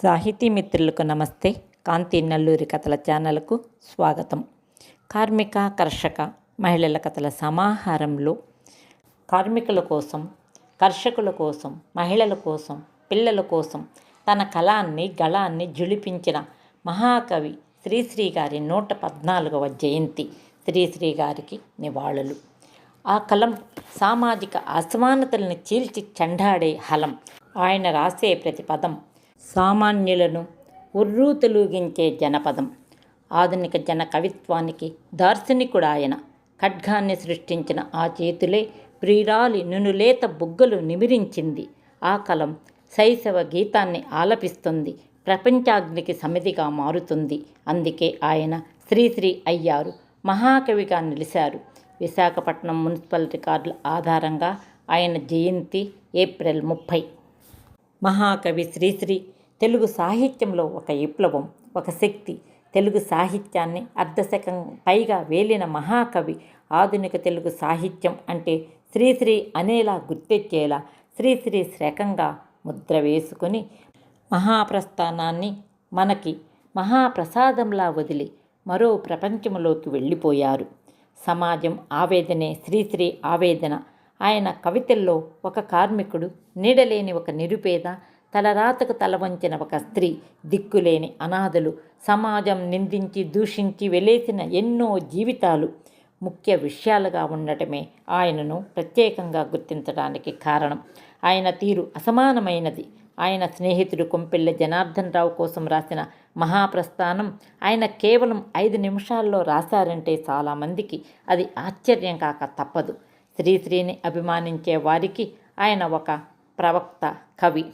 సాహితీ మిత్రులకు నమస్తే. కాంతి నల్లూరి కథల ఛానల్కు స్వాగతం. కార్మిక కర్షక మహిళల కథల సమాహారంలో కార్మికుల కోసం, కర్షకుల కోసం, మహిళల కోసం, పిల్లల కోసం తన కళాన్ని గళాన్ని జుళిపించిన మహాకవి శ్రీశ్రీ గారి 114వ జయంతి. శ్రీశ్రీ గారికి నివాళులు. ఆ కలం సామాజిక అసమానతలను చీల్చి చెండాడే హలం. ఆయన రాసే ప్రతి పదం సామాన్యులను ఉర్రూతలూగించే జనపదం. ఆధునిక జన కవిత్వానికి దార్శనికుడు ఆయన. ఖడ్గాన్ని సృష్టించిన ఆ చేతులే ప్రియురాలి నునులేత బుగ్గలు నిమిరించింది. ఆ కలం శైశవ గీతాన్ని ఆలపిస్తుంది, ప్రపంచాగ్నికి సమితిగా మారుతుంది. అందుకే ఆయన శ్రీశ్రీ అయ్యారు, మహాకవిగా నిలిచారు. విశాఖపట్నం మున్సిపల్ రికార్డుల ఆధారంగా ఆయన జయంతి ఏప్రిల్ 30. మహాకవి శ్రీశ్రీ తెలుగు సాహిత్యంలో ఒక విప్లవం, ఒక శక్తి. తెలుగు సాహిత్యాన్ని అర్ధశకం పైగా వేలిన మహాకవి. ఆధునిక తెలుగు సాహిత్యం అంటే శ్రీశ్రీ అనేలా గుర్తెచ్చేలా శ్రీశ్రీ శ్రేకంగా ముద్ర వేసుకొని మహాప్రస్థానాన్ని మనకి మహాప్రసాదంలా వదిలి మరో ప్రపంచంలోకి వెళ్ళిపోయారు. సమాజం ఆవేదనే శ్రీశ్రీ ఆవేదన. ఆయన కవితల్లో ఒక కార్మికుడు, నీడలేని ఒక నిరుపేద, తలరాతకు తలవంచిన ఒక స్త్రీ, దిక్కులేని అనాథలు, సమాజం నిందించి దూషించి వెలేసిన ఎన్నో జీవితాలు ముఖ్య విషయాలుగా ఉండటమే ఆయనను ప్రత్యేకంగా గుర్తించడానికి కారణం. ఆయన తీరు అసమానమైనది. ఆయన స్నేహితుడు కొంపెల్ల జనార్దన్ రావు కోసం రాసిన మహాప్రస్థానం ఆయన కేవలం 5 నిమిషాల్లో రాశారంటే చాలామందికి అది ఆశ్చర్యం కాక తప్పదు. శ్రీశ్రీని అభిమానించే వారికి ఆయన ఒక ప్రవక్త, కవి.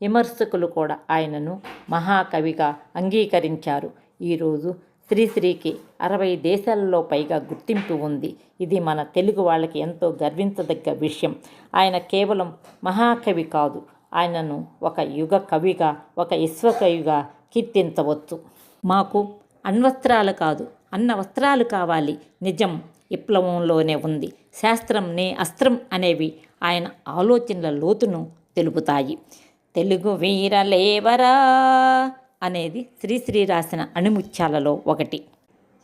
విమర్శకులు కూడా ఆయనను మహాకవిగా అంగీకరించారు. ఈరోజు శ్రీశ్రీకి 60 దేశాలలో పైగా గుర్తింపు ఉంది. ఇది మన తెలుగు వాళ్ళకి ఎంతో గర్వించదగ్గ విషయం. ఆయన కేవలం మహాకవి కాదు, ఆయనను ఒక యుగ కవిగా, ఒక విశ్వకవిగా కీర్తించవచ్చు. మాకు అణ్వస్త్రాలు కాదు, అన్న వస్త్రాలు కావాలి. నిజం విప్లవంలోనే ఉంది. శాస్త్రం నే అస్త్రం అనేవి ఆయన ఆలోచనల లోతును తెలుపుతాయి. తెలుగు వీరలేవరా అనేది శ్రీశ్రీ రాసిన అణిముత్యాలలో ఒకటి.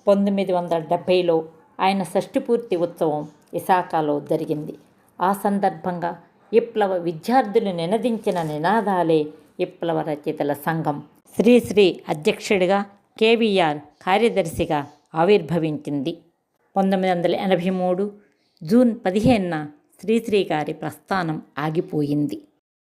1970లో ఆయన షష్ఠిపూర్తి ఉత్సవం విశాఖలో జరిగింది. ఆ సందర్భంగా విప్లవ విద్యార్థులు నినదించిన నినాదాలే విప్లవ రచయితల సంఘం. శ్రీశ్రీ అధ్యక్షుడిగా, కేవీఆర్ కార్యదర్శిగా ఆవిర్భవించింది. 1983 జూన్ 15న శ్రీశ్రీ గారి ప్రస్థానం ఆగిపోయింది.